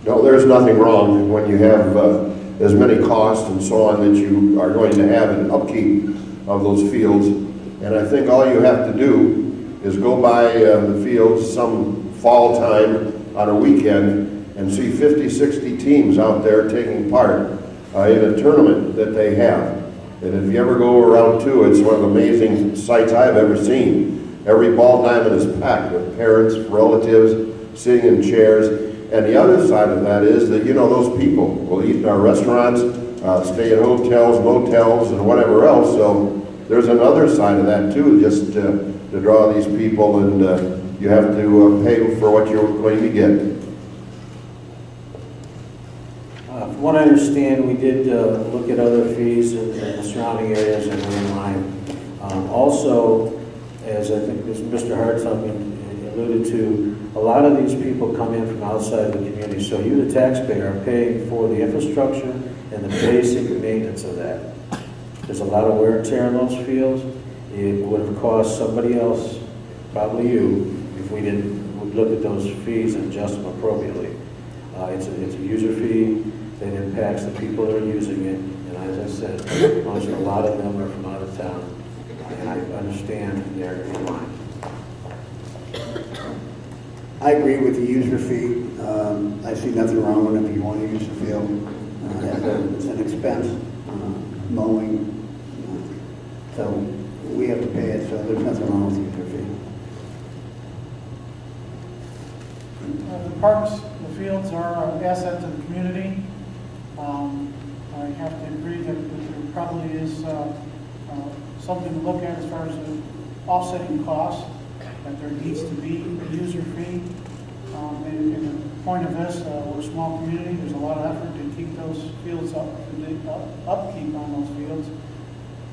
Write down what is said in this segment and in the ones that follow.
No, there's nothing wrong when you have as many costs and so on that you are going to have in upkeep of those fields. And I think all you have to do is go by the fields some fall time on a weekend and see 50, 60 teams out there taking part in a tournament that they have. And if you ever go around too, it's one of the amazing sights I've ever seen. Every ball diamond is packed with parents, relatives, sitting in chairs. And the other side of that is that, you know, those people will eat in our restaurants, stay at hotels, motels, and whatever else. So there's another side of that too, just to draw these people, and you have to pay for what you're going to get. From what I understand, we did look at other fees in the surrounding areas and we're in line. Also, as I think Mr. Hartong alluded to, a lot of these people come in from outside the community, so you, the taxpayer, are paying for the infrastructure and the basic maintenance of that. There's a lot of wear and tear in those fields. It would have cost somebody else, probably you, if we didn't look at those fees and adjust them appropriately. It's a user fee that impacts the people that are using it, and as I said, a lot of them are from out of town, and I understand they're in line. I agree with the user fee. I see nothing wrong with it if you want to use the field. It's an expense, mowing, so we have to pay it, so there's nothing wrong with the user fee. The parks, the fields are an asset to the community. I have to agree that there probably is something to look at as far as the offsetting costs, that there needs to be a user fee. And the point of this, we're a small community, there's a lot of effort to keep those fields up, upkeep on those fields.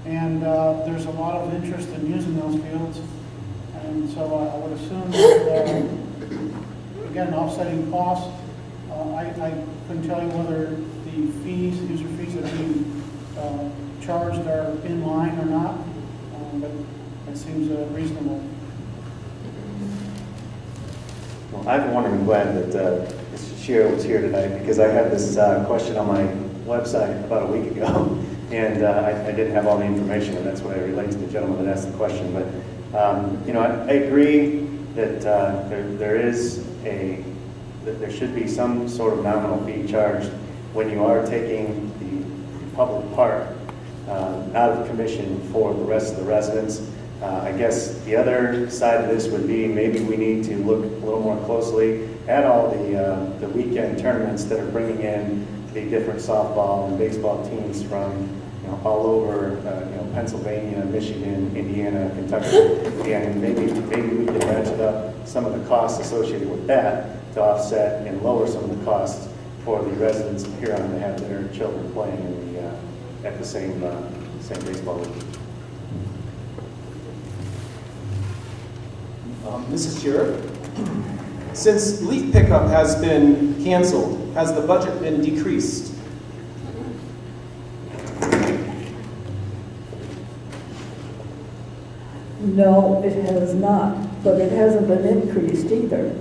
And there's a lot of interest in using those fields. And so I would assume that, again, offsetting costs, I couldn't tell you whether the fees, user fees that are being charged are in line or not, but it seems reasonable. Well, I'm wondering, glad that Mr. Shiro was here tonight, because I had this question on my website about a week ago, and I didn't have all the information, and that's why I relate to the gentleman that asked the question. But you know, I agree that there should be some sort of nominal fee charged when you are taking the public park out of commission for the rest of the residents. I guess the other side of this would be maybe we need to look a little more closely at all the weekend tournaments that are bringing in the different softball and baseball teams from all over Pennsylvania, Michigan, Indiana, Kentucky, and maybe we can ratchet up some of the costs associated with that to offset and lower some of the costs for the residents of Huron to have their children playing at the same baseball league. Mrs. Shearer, since leaf pickup has been canceled, has the budget been decreased? No, it has not, but it hasn't been increased either.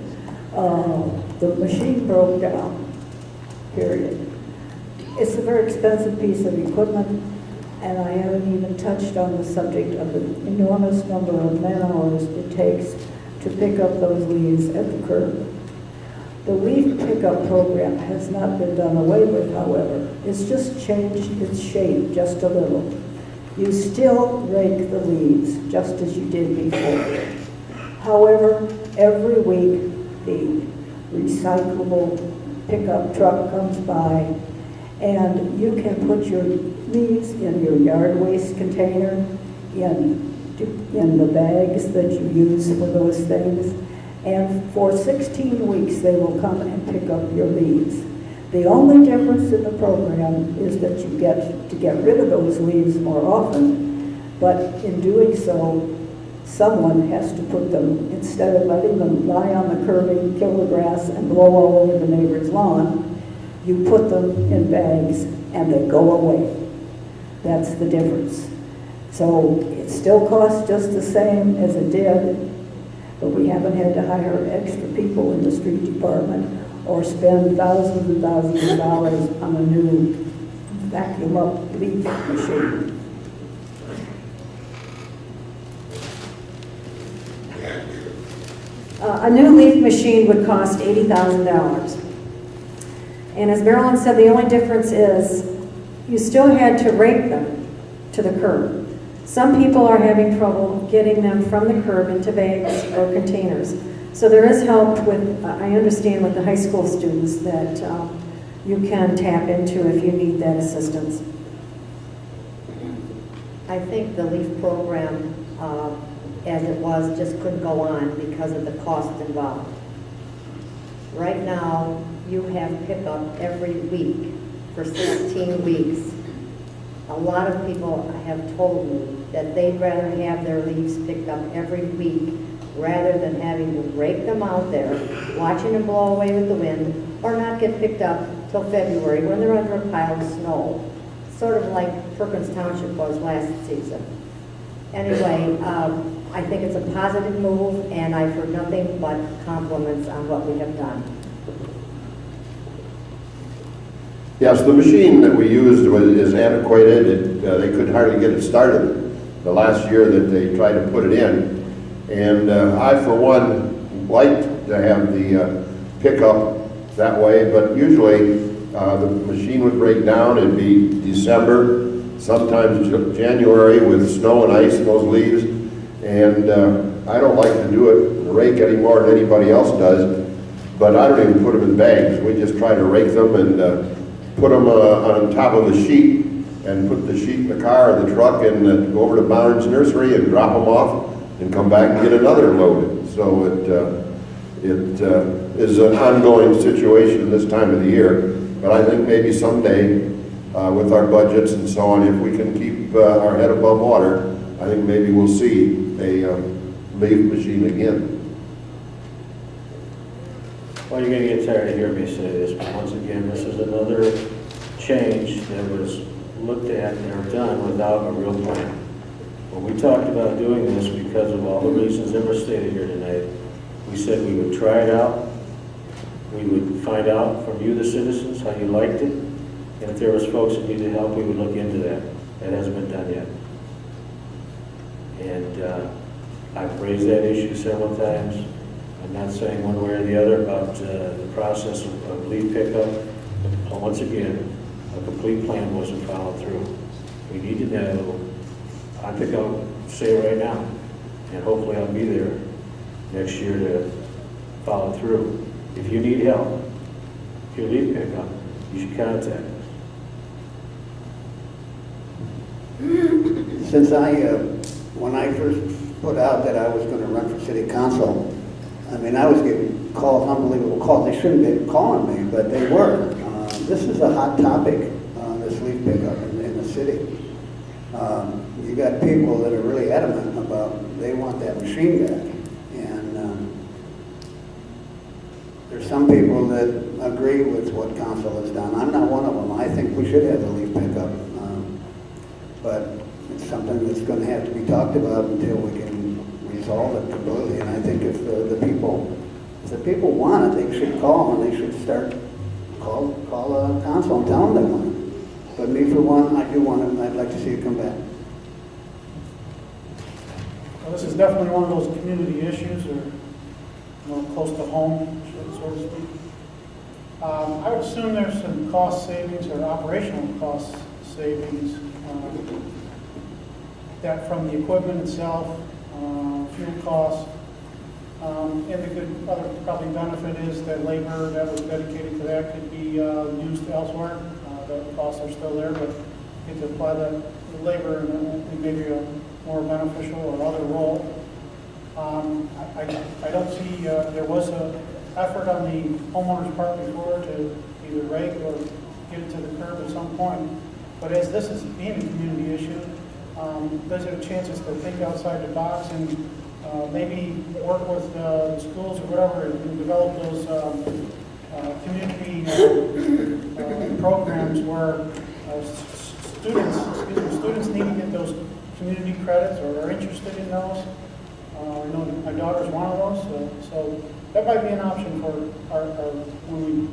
The machine broke down, period. It's a very expensive piece of equipment, and I haven't even touched on the subject of the enormous number of man-hours it takes to pick up those leaves at the curb. The leaf pickup program has not been done away with, however. It's just changed its shape just a little. You still rake the leaves just as you did before. However, every week the recyclable pickup truck comes by and you can put your leaves in your yard waste container, in the bags that you use for those things, and for 16 weeks they will come and pick up your leaves. The only difference in the program is that you get to get rid of those leaves more often, but in doing so, someone has to put them, instead of letting them lie on the curbing, kill the grass, and blow all over the neighbor's lawn, you put them in bags and they go away. That's the difference. So it still costs just the same as it did, but we haven't had to hire extra people in the the street department or spend thousands and thousands of dollars on a new vacuum up leaf machine. A new leaf machine would cost $80,000. And as Marilyn said, the only difference is you still had to rake them to the curb. Some people are having trouble getting them from the curb into bags or containers. So there is help with, I understand with the high school students that you can tap into if you need that assistance. I think the LEAF program, as it was, just couldn't go on because of the cost involved. Right now, you have pickup every week for 16 weeks. A lot of people have told me that they'd rather have their leaves picked up every week rather than having to rake them out there, watching them blow away with the wind, or not get picked up till February when they're under a pile of snow. Sort of like Perkins Township was last season. Anyway, I think it's a positive move, and I've heard nothing but compliments on what we have done. Yes, the machine that we used is antiquated. They could hardly get it started the last year that they tried to put it in. And I, for one, liked to have the pickup that way, but usually the machine would break down. It'd be December, sometimes January with snow and ice in those leaves. And I don't like to do it in the rake any more than anybody else does, but I don't even put them in bags. We just try to rake them and put them on top of the sheet and put the sheet in the car or the truck and go over to Barnes Nursery and drop them off and come back and get another load. So it is an ongoing situation this time of the year. But I think maybe someday with our budgets and so on, if we can keep our head above water, I think maybe we'll see a leaf machine again. Well, you're going to get tired of hearing me say this, but once again, this is another change that was looked at and done without a real plan. When we talked about doing this because of all the reasons that were stated here tonight, we said we would try it out, we would find out from you, the citizens, how you liked it, and if there was folks that needed help, we would look into that. That hasn't been done yet. And I've raised that issue several times. I'm not saying one way or the other about the process of leaf pickup. But once again, a complete plan wasn't followed through. We need to know. I think I'll say it right now, and hopefully I'll be there next year to follow through. If you need help, if you leaf pickup, you should contact us. Since when I first put out that I was going to run for city council, I mean, I was getting calls, unbelievable calls. They shouldn't have been calling me, but they were. This is a hot topic, this leaf pickup in the city. You got people that are really adamant about they want that machine back. And there's some people that agree with what council has done. I'm not one of them. I think we should have the leaf pickup. But it's something that's going to have to be talked about until we can resolve it completely. And I think if the people want it, they should call and they should start call council and tell them they want it. But me, for one, I do want it. I'd like to see it come back. Well, this is definitely one of those community issues, or close to home, so to speak. I would assume there's some cost savings or operational cost savings that from the equipment itself, fuel costs, and the good other probably benefit is that labor that was dedicated to that could be used elsewhere. The costs are still there, but you could apply the labor in maybe a more beneficial or other role. I don't see, there was an effort on the homeowner's part before to either rake or get it to the curb at some point. But as this is being a community issue, there's a chances to think outside the box and maybe work with the schools or whatever and develop those community programs where students need to get those community credits or are interested in those. I know my daughter's one of those, so that might be an option for our when we